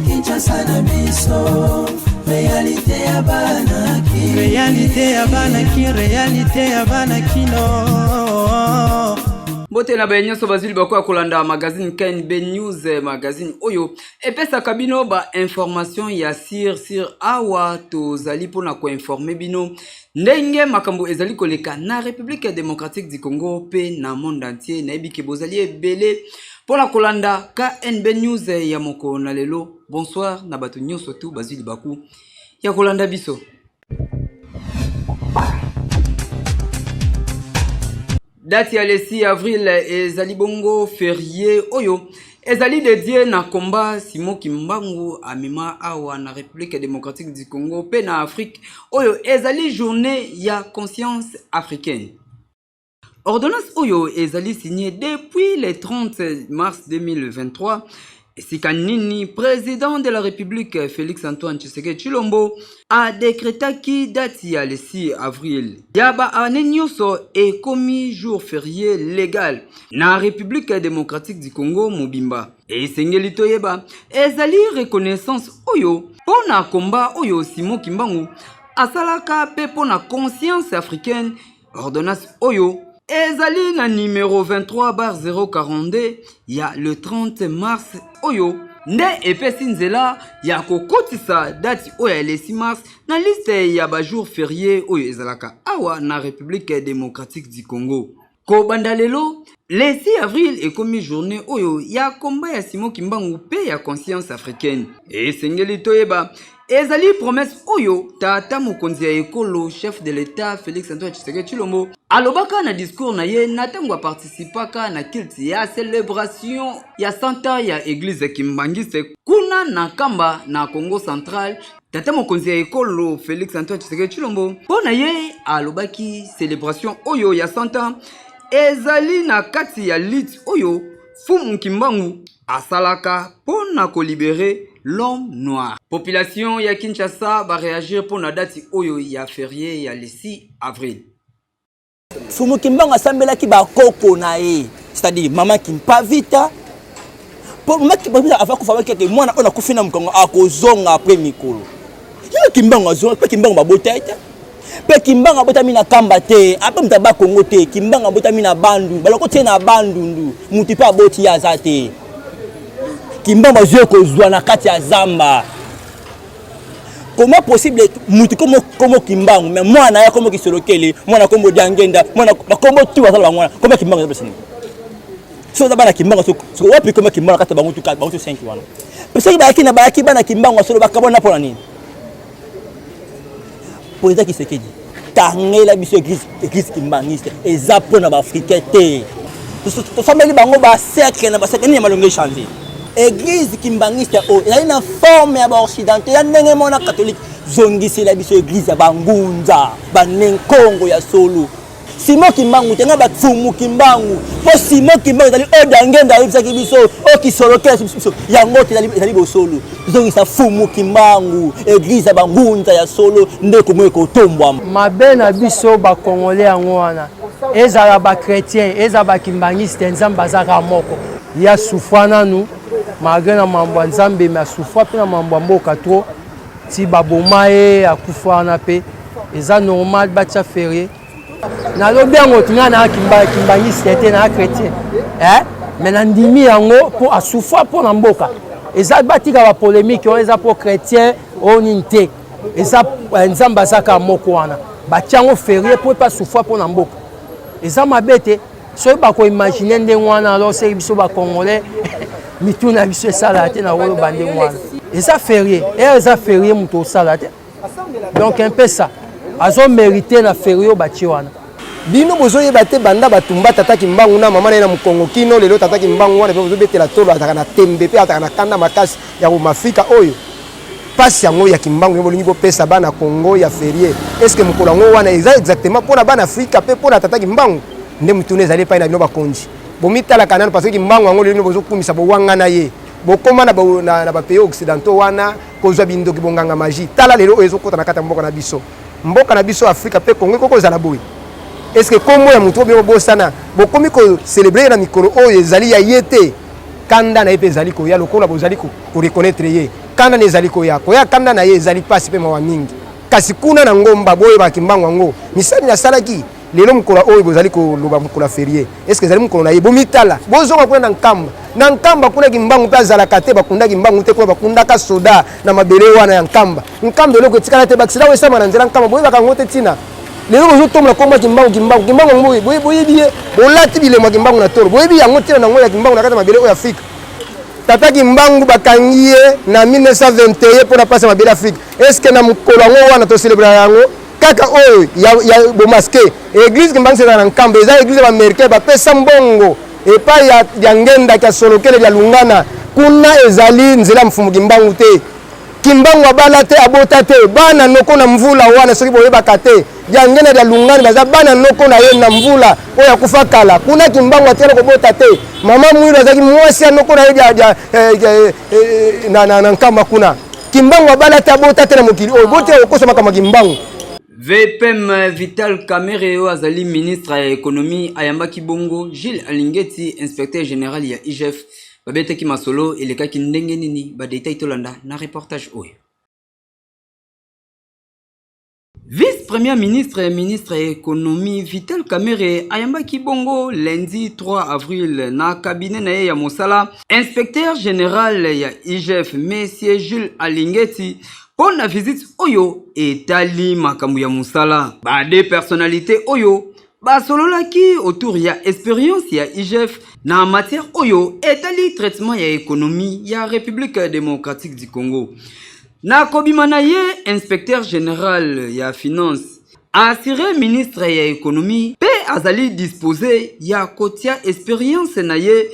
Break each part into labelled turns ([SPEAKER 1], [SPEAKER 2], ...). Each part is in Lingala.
[SPEAKER 1] Kinshasa na biso, réalité ya banaki, réalité ya banaki, réalité ya banakino.
[SPEAKER 2] Bote na bayenyo bazili bakwa kolanda magazine KNB News magazine oyo epesa kabino ba information ya sur awa tozali pona ko informer bino ndenge makambo ezali koleka na République démocratique du Congo pe na monde entier na ebike bozali ebele pona kolanda KNB News ya moko na lelo. Bonsoir na bato nyonso tu bazili baku ya kolanda biso. Date ya le 6 avril ezali bongo férié oyo ezali dédié na combat Simon Kimbangu amima awa na République démocratique du Congo pe na Afrique oyo ezali journée ya conscience africaine. Ordonnance oyo ezali signée depuis le 30 mars 2023. Sikanini, président de la République Félix Antoine Tshisekedi Tshilombo, a décrété qui date le 6 avril. Yaba anenyoso est commis jour férié légal na République démocratique du Congo Mobimba. Et sengeli toyeba ezali reconnaissance oyo pona combat oyo Simon Kimbangu asalaka pe pona conscience africaine. Ordonnance oyo ezali na numéro 23/042 ya le 30 mars oyo nde epesi nzela ya kokotisa date oyo le 6 mars na liste ya ba jour férié oyo ezalaka awa na République démocratique du Congo. Ko bandalelo le 6 avril ekomi journée oyo ya combat ya Simon Kimbangu pe ya conscience africaine. Et sengeli toyeba ezali promesse oyo tata mokonzi ya ekolo chef de l'état Félix Antoine Tshisekedi Tshilombo alobaka na discours na ye na tango participaka na culte ya célébration ya 100 ans ya église Kimbangiste kuna na kamba na Congo central. Tata mokonzi ya ekolo Félix Antoine Tshisekedi Tshilombo pona ye alobaki célébration oyo ya 100 ans ezali na kati ya lit oyo Fumu Kimbangu asalaka pona ko libérer l'homme noir. Population ya Kinshasa va réagir pour la date oyo ya férié ya le 6 avril.
[SPEAKER 3] Fumu Kimbangu asambela ki ba koko na ye, c'est-à-dire maman Kimpavita. Pour maman Kimpavita avant ko fa ke mwana ona kufina mkongo akozonga après mikolo. Yo Kimbangu azonga pe Kimbangu ba botete. Pe Kimbangu abota mina kamba te, apa mtaba Kongo te, Kimbangu abota mina bandu, baloko te na bandu, muti pa boti ya zate. Kimbangu azwe kozwa na kati ya zamba. Comment possible muti comme Kimbangu mais moi na ya comme kisolokeli, moi na kombo diangenda, moi na kombo tu bazala mwana, comme Kimbangu zabesini. So da bana Kimbangu so wapi comme Kimbangu kata bangu tu 4 bangu 5 wana. Pesa ki ba ki bana Kimbangu so bakabona pona nini? Président Tshisekedi tangela biso église kimbangiste ezapo na ba africain te. To fameli bango ba cercle na ba cercle ni malonge changer. Église kimbangiste o ina na forme ya ba occidentaux ya ndenge mona catholique zongisi la biso église ya bangunza ba nenkongo ya solo. Simon Kimbangu tenga ba Fumu Kimbangu po Simon Kimbangu dali odangenda yebisa kibiso o kisolokela biso yango te dali bo solo zongisa Fumu Kimbangu église ya bangunza ya solo ndeko mweko tombwa
[SPEAKER 4] mabe na biso ba congolais yango wana ezala ba chrétien ezala ba kimbangiste nzamba zaka moko ya sufana nu malgré na mambo nzambe mais souffra pe na mambo mboka trop ti babomae akufa na pe eza normal bacha férié na lobi yango tinga na kimbangiste te na chrétien mais na ndimi yango pour asouffra pour na mboka eza batika ba polémique eza pour chrétien oninte eza nzamba zaka moko wana batiango férié pour pas souffra pour na mboka eza mabete so ba ko imaginer ndenge wana alors c'est biso ba congolais mituna biso sala te na wolo bande wana eza férié eza férié muto sala te donc un peu ça azo mérité na férié bati wana
[SPEAKER 5] bino bozoye bate banda batumba tata Kimbangu na mama na mukongo kino lelo tata Kimbangu wana bozo betela tolo ataka na tembe pe ataka na kanda makasi ya mafika oyo pasi yango ya Kimbangu yo bolingi bo pesa bana Congo ya férié est-ce que mukolo ngo wana exactement pour na bana Afrika pe pour na tata Kimbangu nde mutune zali pa na bino bakonji bomitala kanana parce que Kimbangu ngo lelo bozo kumisa bo wanga na ye bokoma na ba pays occidentaux wana kozwa bindoki bonganga magie tala lelo ezo kota na kata mboka na biso mboka na biso Afrika pe Congo koko za la boy. Est-ce que comme ya muto be bosana bokomi ko célébrer na mikolo oyo ezali ya yete kanda na epe ezali ko ya lokola bozali ko reconnaître ye kanda na ezali ko ya kanda na ye ezali pasi pe mawa mingi kasi kuna na ngomba boye bakimbango ngo misani ya salaki lelo mukolo oyo bozali ko loba mukolo férié est-ce que ezali mukolo na ye bomitala bozonga kuna na nkamba kuna kimbango pe azala kate bakunda kimbango te ko bakunda ka soda na mabele wana ya nkamba loko tikala te bakisila we sama na nzela nkamba boye bakangote tina lelo bozo tomla komba kimbango ngoyi boye biye bolati bile mwa kimbango na toro boye biya ngotina na ngoya kimbango na kata mabele oyo Afrika tata kimbango bakangiye na 1921 pour na pasa mabele Afrika est-ce que na mukolo ngo wana to célébrer yango kaka oyo ya bo masqué église kimbango c'est na nkamba eza église ba américain ba pesa mbongo et pas ya ngenda ka solokele ya lungana kuna ezali nzela mfumu kimbango te kimbango abala te abota te bana noko na mvula wana soki boye bakate ya ngena ya lungana baza bana noko na ye na mvula oya kufa kala kuna kimbango atela ko bota te mama mwilo azaki mwasi noko na ye na nkamba kuna kimbango abala te abota te na mokili oyo bote okosoma kama kimbango.
[SPEAKER 2] VPM Vital Kamerhe azali ministre ya économie ayambaki bongo Gilles Alingeti inspecteur général ya IGF babetaki masolo elekaki ndenge nini ba detail tolanda na reportage oyo. Vice-premier ministre ya économie Vital Kamerhe ayambaki bongo lundi 3 avril na cabinet na ye ya mosala inspecteur général ya IGF monsieur Gilles Alingeti pour la visite oyo etali makambo ya musala ba de personnalité oyo ba sololaki autour ya expérience ya IGF na matière oyo etali traitement ya économie ya République démocratique du Congo na kobimana ye inspecteur général ya finance assuré ministre ya économie pe azali disposé ya kotia expérience na ye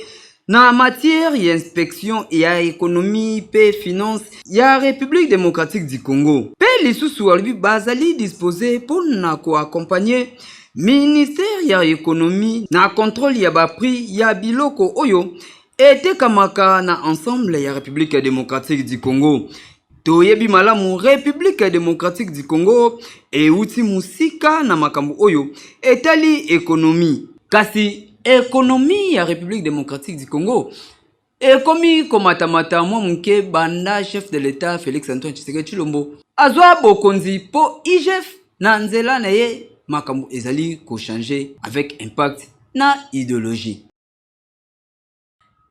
[SPEAKER 2] na matière ya inspection ya économie pe finance ya République démocratique du Congo. Pe lisusu albi bazali disposé pour na ko accompagner ministère ya économie na contrôle ya ba prix ya biloko oyo ete kamaka na ensemble ya République démocratique du Congo. Toyebi malamu République démocratique du Congo e uti musika na makambo oyo etali économie. Kasi économie ya République démocratique du Congo ekomi komatamata mwa mke banda chef de l'État Félix Antoine Tshisekedi Tshilombo azwa bokonzi po IGF na nzela na ye makambo ezali ko changer avec impact na idéologie.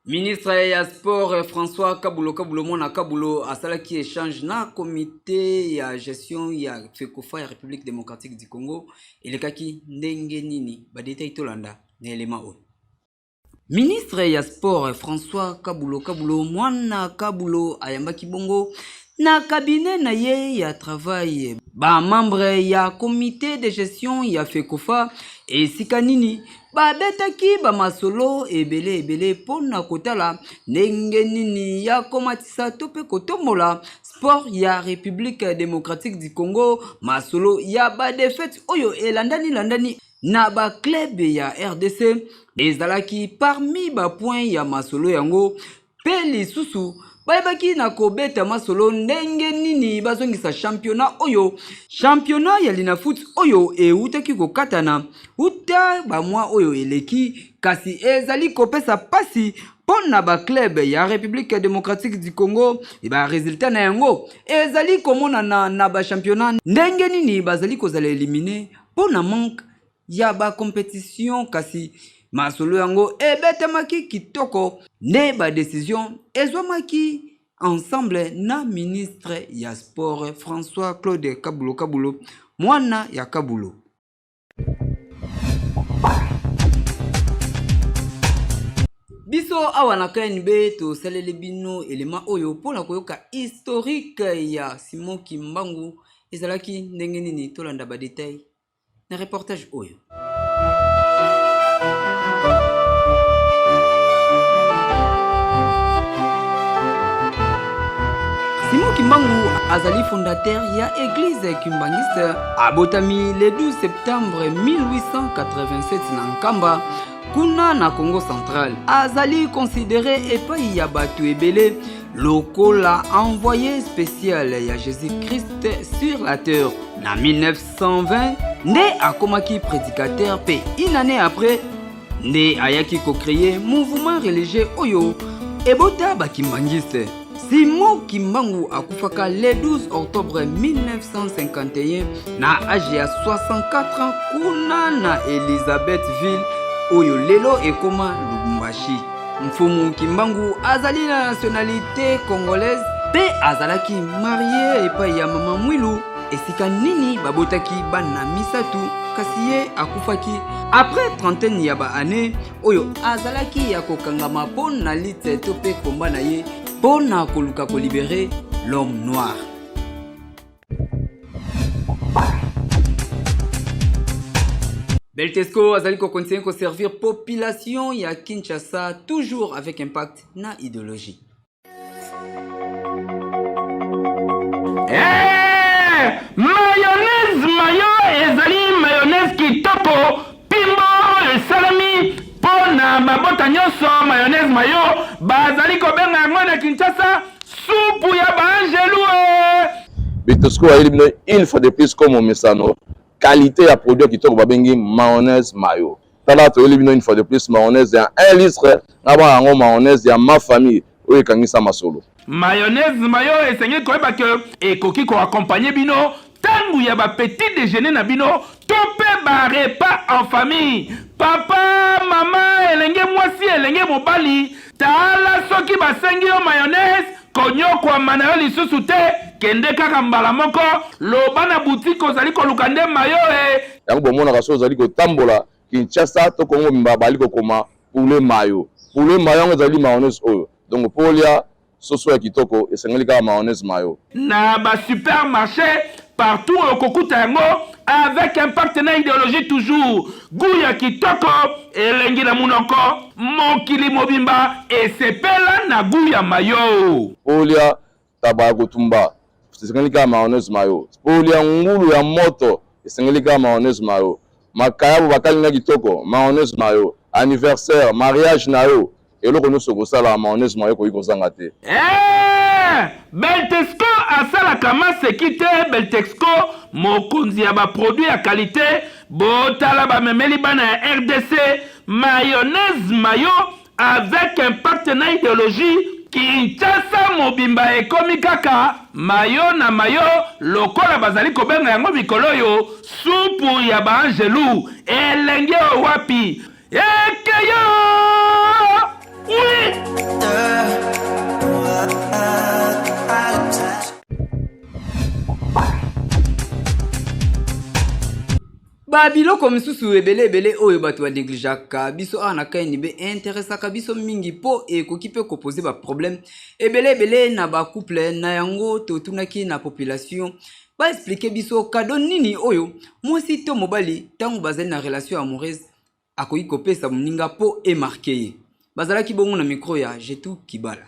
[SPEAKER 2] Ministre ya sport François Kabulo mona Kabulo asalaki échange na comité ya gestion ya FECOFA ya République démocratique du Congo elekaki ndenge nini ba détail tolanda na elema oyo. Ministre ya sport François Kabulo mwana Kabulo ayambaki bongo na cabinet na ye ya travail ba membre ya comité de gestion ya FECOFA et sikanini ba betaki ba masolo ebele pona kotala ndenge nini ya komatisa tope kotombola sport ya République démocratique du Congo masolo ya ba défaite oyo elandani na ba club ya RDC ezalaki parmi ba point ya masolo yango pe lisusu bayebaki na kobeta masolo ndenge nini bazongisa championnat ya Linafoot oyo eutaki kokatana uta ba mwa oyo eleki kasi ezali kopesa pasi pona ba club ya République démocratique du Congo e ba résultat na yango ezali komona na ba championnat ndenge nini bazali kozala éliminer pona manque ya ba compétition kasi masolo yango ebetamaki kitoko ne ba décision ezwamaki ensemble na ministre ya sport François Claude Kabulo mwana ya Kabulo. Biso awa na KNB to salele bino elema oyo pona koyoka historique ya Simon Kimbangu ezalaki ndenge nini tolanda ba détail na reportage oyo. Simon Kimbangu azali fondateur ya église kimbangiste abotami le 12 septembre 1887 na Nkamba kuna na Congo central. Azali considéré epai ya batu ebele lokola envoyé spécial ya Jésus-Christ sur la terre. Na 1920, nde akomaki prédicateur pe une année après, nde ayaki ko-créer mouvement religieux oyo ebota bakimbangiste. Simon Kimbangu akufaka le 12 octobre 1951 na âge ya 64 ans kuna na Elisabethville oyo lelo ekoma Lubumbashi. Mfumu Kimbangu azali na nationalité congolaise pe azalaki marié epai ya mama Mwilu esika nini babotaki bana misatu kasi ye akufaki après trentaine ya ba année oyo azalaki ya kokangama po na lite to pe komba na ye po na koluka ko libérer l'homme noir. Beltesco azali ko continuer ko servir population ya Kinshasa toujours avec impact na idéologie.
[SPEAKER 6] Mayonnaise mayo ezali mayonnaise kitoko pimbo esalami pona mabota nyonso mayonnaise mayo bazali kobenga yango na Kinshasa supu ya baangelu.
[SPEAKER 7] Beltesco une fois de plus comme Omesano qualité ya produit kitoko babengi mayonnaise mayo. Tala to elibino une fois de plus mayonnaise ya 1 litre na ba yango mayonnaise ya ma famille oyo kangisa masolo.
[SPEAKER 6] Mayonnaise mayo esengi koyeba ke ekoki ko accompagner bino tangu ya ba petit déjeuner na bino to pe ba repas en famille. Papa, mama, elenge mwasi, elenge mobali, tala soki basengi yo mayonnaise konyokwa manayo lisusu te kende kaka mbala moko loba na boutique ozali koluka nde mayo
[SPEAKER 7] yango bomona kaso ozali kotambola Kinshasa to Kongo mba bali kokoma poulet mayo yango ezali mayonnaise oyo donc polia soso ya kitoko esengeli kaka mayonnaise mayo
[SPEAKER 6] na ba supermarché partout au kokuta yango avec un partenaire idéologie toujours goût ya kitoko elengi na munoko mokili mobimba esepela na goût ya mayo
[SPEAKER 7] polia taba kotumba esengeli kaka mayonnaise mayo polia ngulu ya moto esengeli kaka mayonnaise mayo makayabo bakalinga kitoko mayonnaise mayo anniversaire mariage na yo eloko nyonso kosala mayonnaise mayo koyi kozanga te.
[SPEAKER 6] Beltesco asalaka maseki te. Beltesco mokonzi ya baproduit ya qualité botala bamemeli bana ya RDC mayonnaise mayo avec un partenaire idéologie Kinshasa mobimba ekomi kaka mayo na mayo lokola bazali kobenga yango mikolo yo supu ya baangelu elenge wapi ekeyo. Oui.
[SPEAKER 2] Babiloko misusu ebele oyo bato ba neglijaka biso ana kaini be interesaka biso mingi po ekoki pe koposer ba problème ebele na ba couple na yango to tunaki na population ba expliquer biso kado nini oyo mwasi to mobali tango bazali na relation amoureuse akoyi kopesa moninga po emarquer bazalaki bongo na micro ya Jetu Kibala.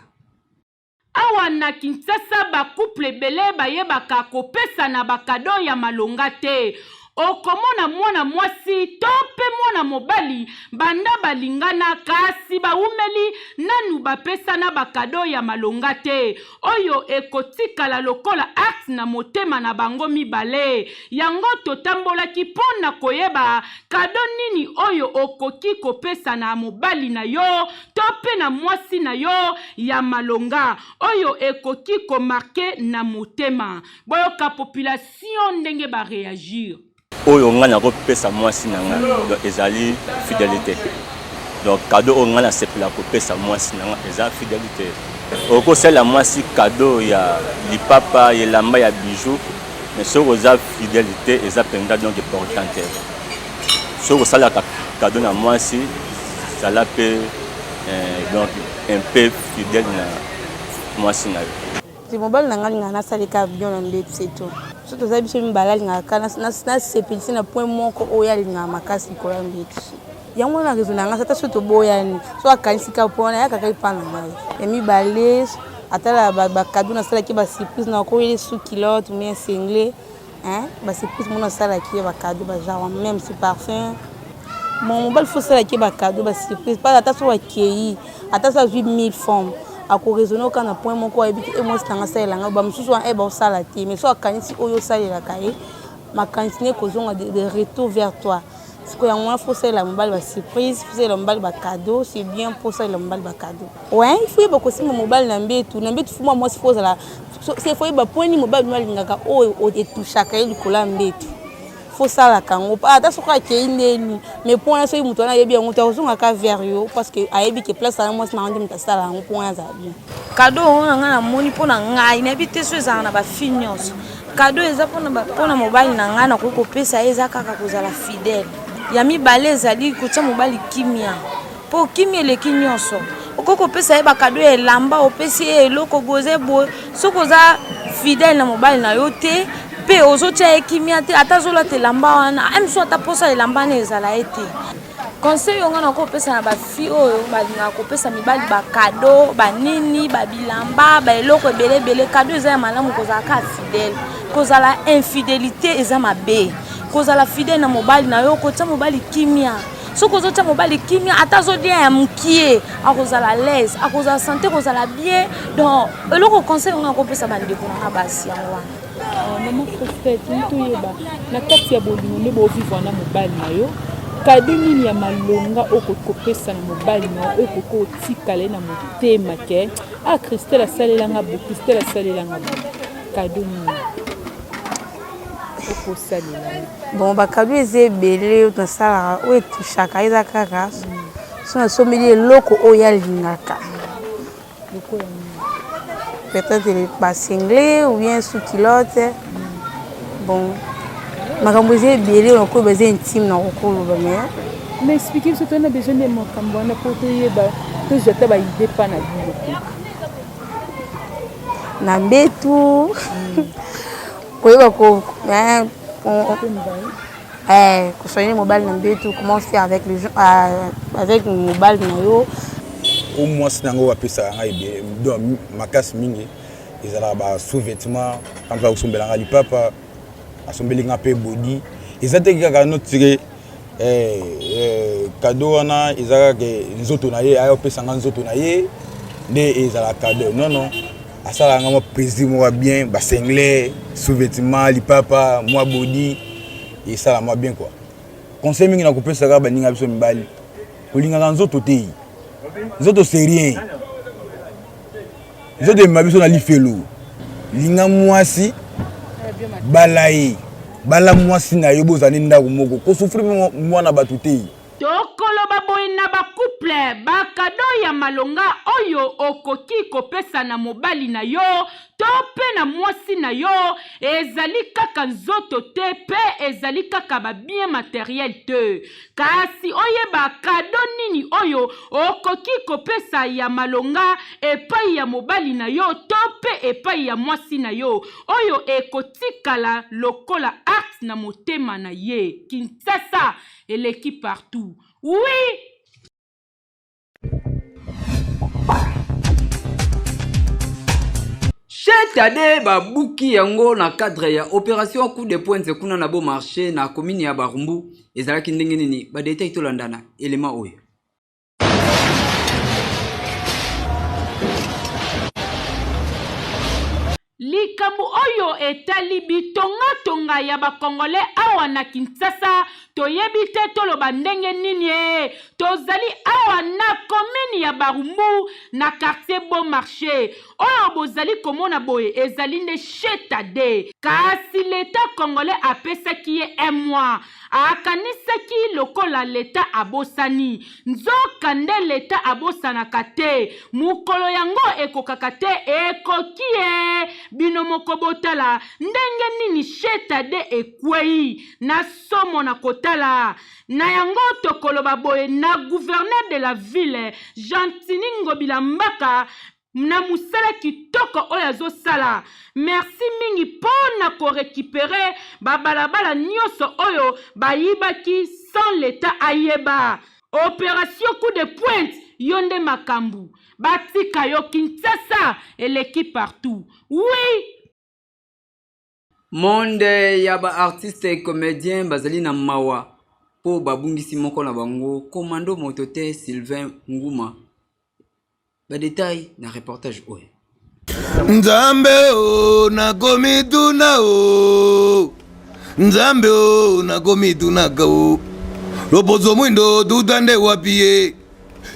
[SPEAKER 8] Awa na Kinshasa ba couple belé bayebaka kopesa na bakado ya malonga te. Okomona mwana mwasi tope mwana mobali banda balingana kasi baumeli nanu bapesa na bakado ya malonga te. Oyo ekotikala lokola acte na motema na bango mibale. Yango totambola kipona koyeba kado nini oyo okoki kopesa na mobali na yo tope na mwasi na yo ya malonga. Oyo ekoki komarke na motema. Boyoka population ndenge ba réagir.
[SPEAKER 9] Oyo ngana kopesa mwasi nanga donc ezali fidélité donc cadeau oyo ngana sepela kopesa mwasi nanga eza fidélité okosala mwasi cadeau ya lipapa yelamba ya bijou mais soko za fidélité eza penga donc importante soko sala cadeau na mwasi sala pe donc un peu fidèle na mwasi na
[SPEAKER 10] ti mobile nanga ngana salika bien na ndeti c'est tout. Surtout ça biso mbala ngaka na sepelisi na point moko oya linga makasi ko yambiti yango na raison nga sata surtout boyani so akanisika pona ya kaka ipana ngai emi balé atala ba cadeau na sala ki ba surprise na ko ile sous kilote mais singlé hein ba surprise mona sala ki ba cadeau ba genre même si parfum mon mobile faut sala ki ba cadeau ba surprise pas ata so akei ata so 8000 formes akoraisonner aucun na point moko ayebi ke moi sitanga salelanga bamosusu wana baosala te mais so akanisi oyo osalelaka ye makanisi kozonga de retour vers toi siko yango wana faut salela mobali basurprise faut salela mobali bacadeau c'est bien pour salela mobali bacadeau ouais il faut yeba kosimba mobali na mbetu fuma mwasi faut ozala c'est faut yeba point ni mobali no alingaka oyo etushaka ye likolo ya mbetu faut salaka yango ata soki akei ndeni mais point wana soki moto wana ayebi yango te akozongaka vers yo parce que ayebi ke place ana mwasi nango nde moto asala yango point wana azala bien
[SPEAKER 11] cadeau oyo na ngai namoni mpo na ngai nayebi te so ezalaka na bafille nyonso cadeau eza mpona mobali na ngai nakoki kopesa ye eza kaka kozala fidèle ya mibale ezali kotia mobali kimia mpo kimia eleki nyonso okoki kopesa ye bakadeau ya elamba opesi ye eloko boze boye soki oza fidèle na mobali na yo te mpe ozotia ye kimia te ata azolata elamba wana amiso ata posa elamba wana ezala ye te conseil oyo ngai nakoki kopesa na bafille oyo balingaka kopesa mibali bakado banini babilamba baeloko ebelebele kado eza ya malamu kozalaka fidèle kozala infidélité eza mabe kozala fidèle na mobali na yo kotia mobali kimia soki ozotia mobali kimia ata azolia ya mokie akozala l'aise akozala santé kozala bien donc eloko conseil oyo ngai nakopesa bandeko nanga basi yango wana
[SPEAKER 8] mama Prophète ntoyeba na kati ya bolingo nde bovivre na mobali na yo kado nini ya malonga okopesa na mobali na yo okoko otikala na motema ke Christelle asalelanga bo Christelle asalelanga bo kado nini okosalela
[SPEAKER 10] bon bakado eza ebele oyo tosalaka oyo etushaka eza kaka so nasombeli eloko oyo alingaka peut-être basingle ou bien sous-culotte bon makambo eza ebele oyo nakoyeba eza intime na kokoloba
[SPEAKER 8] mais expliquer biso tona besoin de makambo wana mpo toyeba tozwata baide mpa na bino te
[SPEAKER 10] na mbetu koyeba kosoigner mobali na mbetu comment faire avec les gens avec mobali na yo
[SPEAKER 12] au mwasi nango bapesaka ngai makasi mingi ezalaka basous-vêtement kampa kosombelanga lipapa asombeli nga mpe bodi eza te kaka notire kado wana eza kaka nzoto na ye aya opesanga nzoto na ye nde ezala kado nono asalaka nga mwa plaisir moko bien basengle sous-vêtement lipapa mwa bodi esala mwa bien quoi conseil mingi nakopesaka baninga biso mibali kolingaka nzoto te nzoto c'est rien nzoto emema biso na lifelo linga mwasi bala ye bala mwasi na yo bozali ndako moko kosufri mwana bato te
[SPEAKER 8] tokoloba boye na bacouple bakado ya malonga oyo okoki kopesa na mobali na yo to pe na mwasi na yo ezali kaka nzoto te pe ezali kaka babien materiel te kasi oyeba kado nini oyo okoki kopesa ya malonga epai ya mobali na yo to pe epai ya mwasi na yo oyo ekotikala lokola art na motema na ye Kinshasa eleki partout oui.
[SPEAKER 2] Chetade babuki yango na cadre ya opération coup de pointe kuna na beau marché na commune ya Barumbu ezalaki ndenge nini ba détail to landana élément oyo
[SPEAKER 8] likambo oyo etali bitonga ya bakongole awa na Kinshasa toyebi te toloba ndenge nini tozali awa na commune ya Barumbu na quartier Bon Marché oyo bozali komona boye ezali nde Chetade kasi l'état congolais apesaki ye un mois akanisaki lokola l'état abosani nzoka nde l'état abosanaka te mukolo yango ekokaka te ekoki bino moko botala ndenge nini Chetade ekwei na somo na kotala na yango tokoloba boye na gouverneur de la ville Gentini Ngobila Mbaka na musala kitoko oyo azosala merci mingi pona ko récupérer babalabala nyonso oyo bayibaki sans l'état ayeba opération coup de pointe yonde makambu batika yo Kinshasa eleki partout oui.
[SPEAKER 2] Monde ya ba artiste et comédien bazali na mawa po babungisi moko na bango Commando Motote Sylvain Nguma Ba détail na reportage oyo.
[SPEAKER 13] Nzambe o nakomi tuna o Nzambe o nakomi tuna o Lopozo mwindo tutande wapie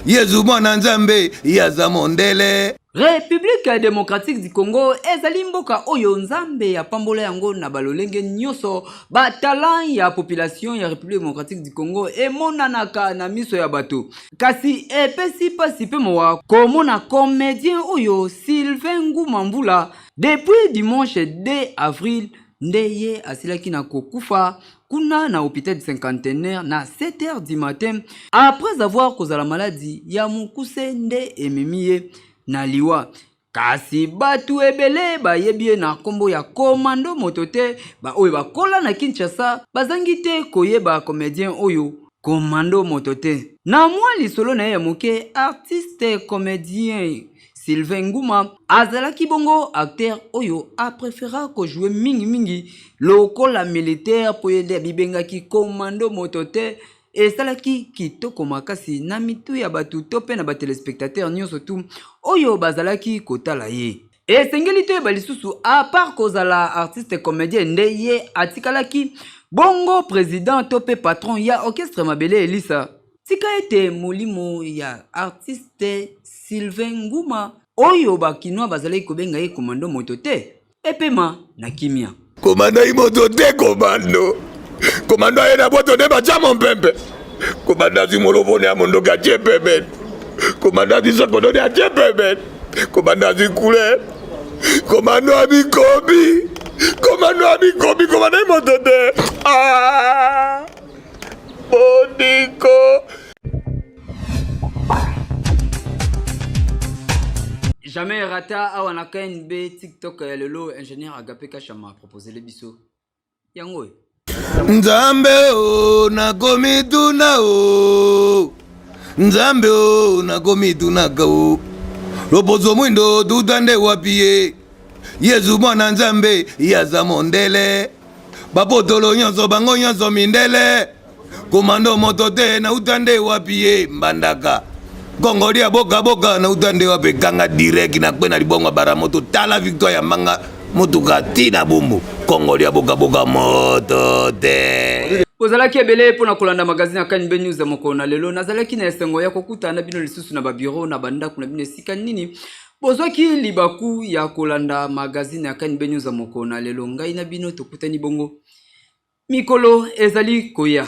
[SPEAKER 13] Yesu mwana Nzambe yaza mondele.
[SPEAKER 2] République démocratique du Congo ezali mboka oyo Nzambe ya pambola yango na balolenge nyoso ba talent ya population ya République démocratique du Congo emonanaka na miso ya bato. Kasi epesi pasi pe mowa komona comédien oyo Sylvain Ngumambula depuis dimanche 2 avril ndeye asilaki na kokufa kuna na hôpital du cinquantenaire na 7h du matin après avoir causé la maladie ya mukuse nde ememiye na liwa. Kasi batu ebele bayebie na kombo ya Commando Motote ba oyo bakola na Kinshasa bazangi te koyeba comédien oyo Commando Motote. Na mwa lisolo na ya moke artiste comédien Sylvain Nguma azalaki bongo acteur oyo a préféra ko jouer mingi lokola militaire po yede bibengaki Commando Motote esalaki kitoko makasi na mitu ya batu tope na ba téléspectateurs nyonso tu oyo bazalaki kotala ye. Esengeli te balisusu a part kozala artiste comédien nde ye atikalaki bongo président tope patron ya orchestre Mabele Elisa. Tika ete molimo ya artiste Sylvain Nguma oyo bakinoa bazalaki kobenga ye Commando Motote epema na kimia.
[SPEAKER 13] Commando Motote Commando ayena boto de bachamo mpempe. Commando zimolobone ya mondoka chepebe. Commando zisakodone ya chepebe. Commando zikule. Commando abikobi. Commando Motote. Ah! Boniko.
[SPEAKER 2] Jamais rata awana KNB TikTok ya lelo ingénieur Agapé Kachama proposé le biso. Yango.
[SPEAKER 13] Nzambe o nakomi tuna o Nzambe o nakomi tuna o Lopozo mwindo tutande wapie Yesu mwana Nzambe yaza mondele Bapotolo nyonso bango nyonso mindele Commando Motote na utande wapie mbandaka Kongolia boka na utande wape kanga direct na kwena libonga baramoto tala victoire ya manga motuka tina bumbu Kongolia boka Motote.
[SPEAKER 2] Ozalaki ebele pona kolanda magazine ya KNB News moko na lelo nazalaki na esengo ya kokuta na bino lisusu na ba bureau na banda kuna bino sika nini bozwaki libaku ya kolanda magazine ya KNB News moko na lelo ngai na bino tokutani bongo mikolo ezali koya.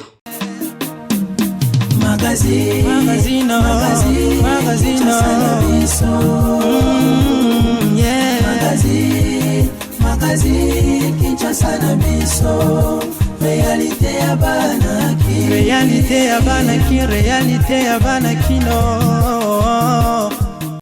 [SPEAKER 1] Magazine Kinshasa na biso réalité ya banaki réalité ya banaki kino